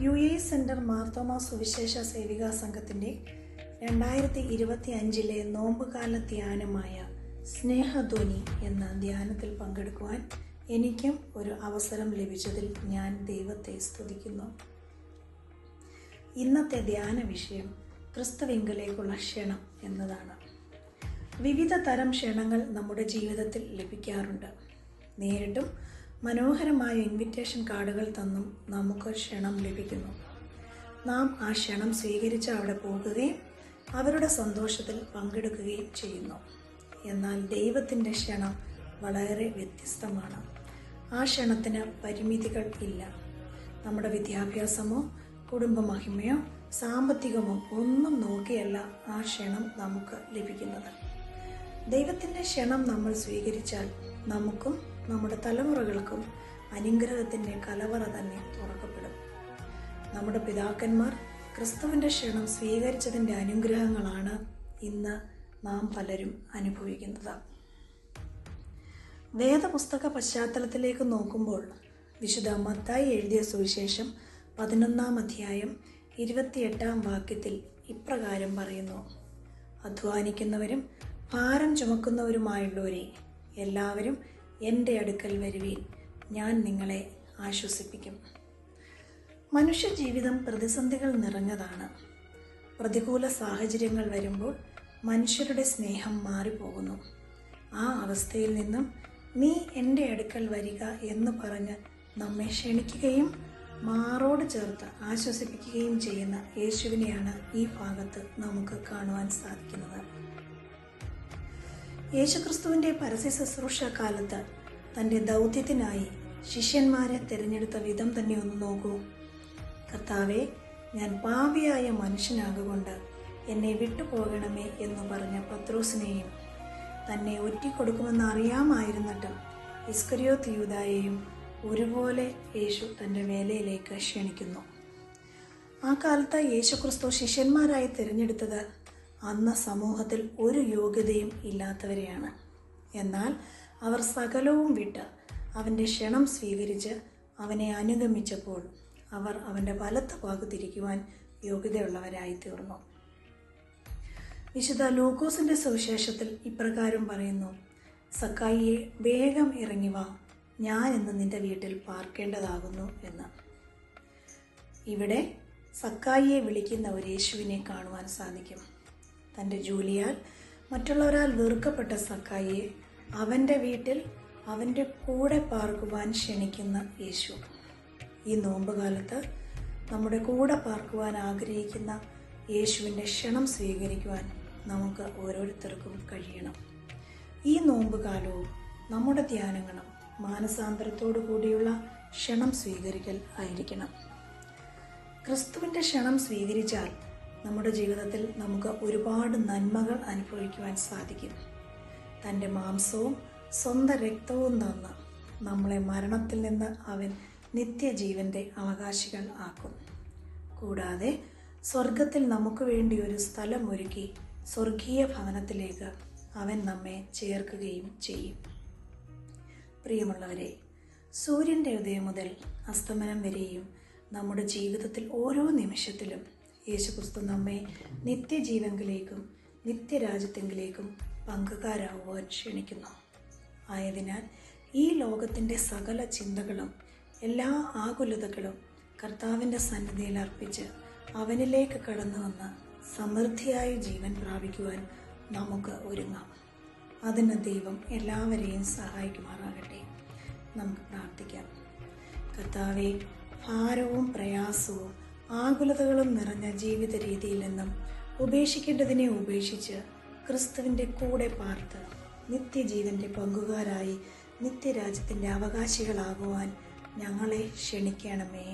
UAE centre Marthoma സുവിശേഷ സേവികാ സംഘത്തിൻ്റെ 2025 നോമ്പുകാല ധ്യാനമായ സ്നേഹധ്വനി എന്ന ധ്യാനത്തിൽ പങ്കെടുക്കുവാൻ എനിക്കും ഒരു അവസരം ലഭിച്ചതിൽ ഞാൻ ദൈവത്തെ സ്തുതിക്കുന്നു. ഇന്നത്തെ ധ്യാന വിഷയം ക്രിസ്തുവിങ്കലേക്കുള്ള ക്ഷണം എന്നതാണ്. വിവിധ തരം ക്ഷണങ്ങൾ നമ്മുടെ ജീവിതത്തിൽ ലഭിക്കാറുണ്ട്. നേരിട്ടും മനോഹരമായ ഇൻവിറ്റേഷൻ കാർഡുകൾ തന്നും നമുക്ക് ക്ഷണം ലഭിക്കുന്നു. നാം ആ ക്ഷണം സ്വീകരിച്ച് അവിടെ പോകുകയും അവരുടെ സന്തോഷത്തിൽ പങ്കെടുക്കുകയും ചെയ്യുന്നു. എന്നാൽ ദൈവത്തിൻ്റെ ക്ഷണം വളരെ വ്യത്യസ്തമാണ്. ആ ക്ഷണത്തിന് പരിമിതികൾ ഇല്ല. നമ്മുടെ വിദ്യാഭ്യാസമോ കുടുംബമഹിമയോ സാമ്പത്തികമോ ഒന്നും നോക്കിയല്ല ആ ക്ഷണം നമുക്ക് ലഭിക്കുന്നത്. ദൈവത്തിൻ്റെ ക്ഷണം നമ്മൾ സ്വീകരിച്ചാൽ നമുക്കും നമ്മുടെ തലമുറകൾക്കും അനുഗ്രഹത്തിൻ്റെ കലവറ തന്നെ തുറക്കപ്പെടും. നമ്മുടെ പിതാക്കന്മാർ ക്രിസ്തുവിൻ്റെ ക്ഷണം സ്വീകരിച്ചതിൻ്റെ അനുഗ്രഹങ്ങളാണ് ഇന്ന് നാം പലരും അനുഭവിക്കുന്നത്. വേദപുസ്തക പശ്ചാത്തലത്തിലേക്ക് നോക്കുമ്പോൾ വിശുദ്ധ മത്തായി എഴുതിയ സുവിശേഷം 11-ാം അധ്യായം 28-ാം വാക്യത്തിൽ ഇപ്രകാരം പറയുന്നു: അധ്വാനിക്കുന്നവരും ഭാരം ചുമക്കുന്നവരുമായുള്ളവരെ എല്ലാവരും എൻ്റെ അടുക്കൽ വരുവീൻ, ഞാൻ നിങ്ങളെ ആശ്വസിപ്പിക്കും. മനുഷ്യജീവിതം പ്രതിസന്ധികൾ നിറഞ്ഞതാണ്. പ്രതികൂല സാഹചര്യങ്ങൾ വരുമ്പോൾ മനുഷ്യരുടെ സ്നേഹം മാറിപ്പോകുന്നു. ആ അവസ്ഥയിൽ നിന്നും നീ എൻ്റെ അടുക്കൽ വരിക എന്ന് പറഞ്ഞ് നമ്മെ ക്ഷണിക്കുകയും മാറോട് ചേർത്ത് ആശ്വസിപ്പിക്കുകയും ചെയ്യുന്ന യേശുവിനെയാണ് ഈ ഭാഗത്ത് നമുക്ക് കാണുവാൻ സാധിക്കുന്നത്. യേശുക്രിസ്തുവിൻ്റെ പരസ്യ ശുശ്രൂഷ കാലത്ത് തൻ്റെ ദൗത്യത്തിനായി ശിഷ്യന്മാരെ തിരഞ്ഞെടുത്ത വിധം തന്നെ ഒന്ന് നോക്കൂ. കർത്താവേ, ഞാൻ പാപിയായ മനുഷ്യനാകൊണ്ട് എന്നെ വിട്ടുപോകണമേ എന്ന് പറഞ്ഞ പത്രോസിനെയും തന്നെ ഒറ്റിക്കൊടുക്കുമെന്ന് അറിയാമായിരുന്നിട്ടും ഇസ്കരിയോത്ത് യൂദായെയും ഒരുപോലെ യേശു തൻ്റെ വേലയിലേക്ക് ക്ഷണിക്കുന്നു. ആ കാലത്ത് യേശുക്രിസ്തു ശിഷ്യന്മാരായി തിരഞ്ഞെടുത്തത് അന്ന് സമൂഹത്തിൽ ഒരു യോഗ്യതയും ഇല്ലാത്തവരെയാണ്. എന്നാൽ അവർ സകലവും വിട്ട് അവൻ്റെ ക്ഷണം സ്വീകരിച്ച് അവനെ അനുഗമിച്ചപ്പോൾ അവർ അവൻ്റെ വലത്ത് ഭാഗത്തിരിക്കുവാൻ യോഗ്യതയുള്ളവരായി തീർന്നു. വിശുദ്ധ ലൂക്കോസിൻ്റെ സുവിശേഷത്തിൽ ഇപ്രകാരം പറയുന്നു: സക്കായിയെ, വേഗം ഇറങ്ങി വാ, ഞാൻ ഇന്ന് നിന്റെ വീട്ടിൽ പാർക്കേണ്ടതാകുന്നു എന്ന്. ഇവിടെ സക്കായിയെ വിളിക്കുന്ന ഒരു യേശുവിനെ കാണുവാൻ സാധിക്കും. തൻ്റെ ജോലിയാൽ മറ്റുള്ളവരാൽ വെറുക്കപ്പെട്ട സക്കായിയെ അവൻ്റെ വീട്ടിൽ അവൻ്റെ കൂടെ പാർക്കുവാൻ ക്ഷണിക്കുന്ന യേശു. ഈ നോമ്പുകാലത്ത് നമ്മുടെ കൂടെ പാർക്കുവാൻ ആഗ്രഹിക്കുന്ന യേശുവിൻ്റെ ക്ഷണം സ്വീകരിക്കുവാൻ നമുക്ക് ഓരോരുത്തർക്കും കഴിയണം. ഈ നോമ്പുകാലവും നമ്മുടെ ധ്യാനങ്ങളും മാനസാന്തരത്തോടു കൂടിയുള്ള ക്ഷണം സ്വീകരിക്കൽ ആയിരിക്കണം. ക്രിസ്തുവിൻ്റെ ക്ഷണം സ്വീകരിച്ചാൽ നമ്മുടെ ജീവിതത്തിൽ നമുക്ക് ഒരുപാട് നന്മകൾ അനുഭവിക്കുവാൻ സാധിക്കും. തൻ്റെ മാംസവും സ്വന്തം രക്തവും തന്ന് നമ്മളെ മരണത്തിൽ നിന്ന് അവൻ നിത്യജീവൻ്റെ അവകാശികൾ ആക്കും. കൂടാതെ സ്വർഗത്തിൽ നമുക്ക് വേണ്ടി ഒരു സ്ഥലം ഒരുക്കി സ്വർഗീയ ഭവനത്തിലേക്ക് അവൻ നമ്മെ ചേർക്കുകയും ചെയ്യും. പ്രിയമുള്ളവരെ, സൂര്യൻ്റെ ഉദയം മുതൽ അസ്തമനം വരെയും നമ്മുടെ ജീവിതത്തിൽ ഓരോ നിമിഷത്തിലും യേശുക്രിസ്തു നമ്മെ നിത്യജീവങ്കിലേക്കും നിത്യരാജ്യത്തെങ്കിലേക്കും പങ്കുകാരാകുവാൻ ക്ഷണിക്കുന്നു. ആയതിനാൽ ഈ ലോകത്തിൻ്റെ സകല ചിന്തകളും എല്ലാ ആകുലതകളും കർത്താവിൻ്റെ സന്നിധിയിൽ അർപ്പിച്ച് അവനിലേക്ക് കടന്നു വന്ന് സമൃദ്ധിയായ ജീവൻ പ്രാപിക്കുവാൻ നമുക്ക് ഒരുങ്ങാം. അതിന് ദൈവം എല്ലാവരെയും സഹായിക്കുമാറാകട്ടെ. നമുക്ക് പ്രാർത്ഥിക്കാം. കർത്താവേ, ഭാരവും പ്രയാസവും ആകുലതകളും നിറഞ്ഞ ജീവിത രീതിയിൽ നിന്നും ഉപേക്ഷിക്കേണ്ടതിനെ ഉപേക്ഷിച്ച് ക്രിസ്തുവിൻ്റെ കൂടെ പാർത്ത് നിത്യജീവൻ്റെ പങ്കുകാരായി നിത്യരാജ്യത്തിൻ്റെ അവകാശികളാകുവാൻ ഞങ്ങളെ ക്ഷണിക്കണമേ.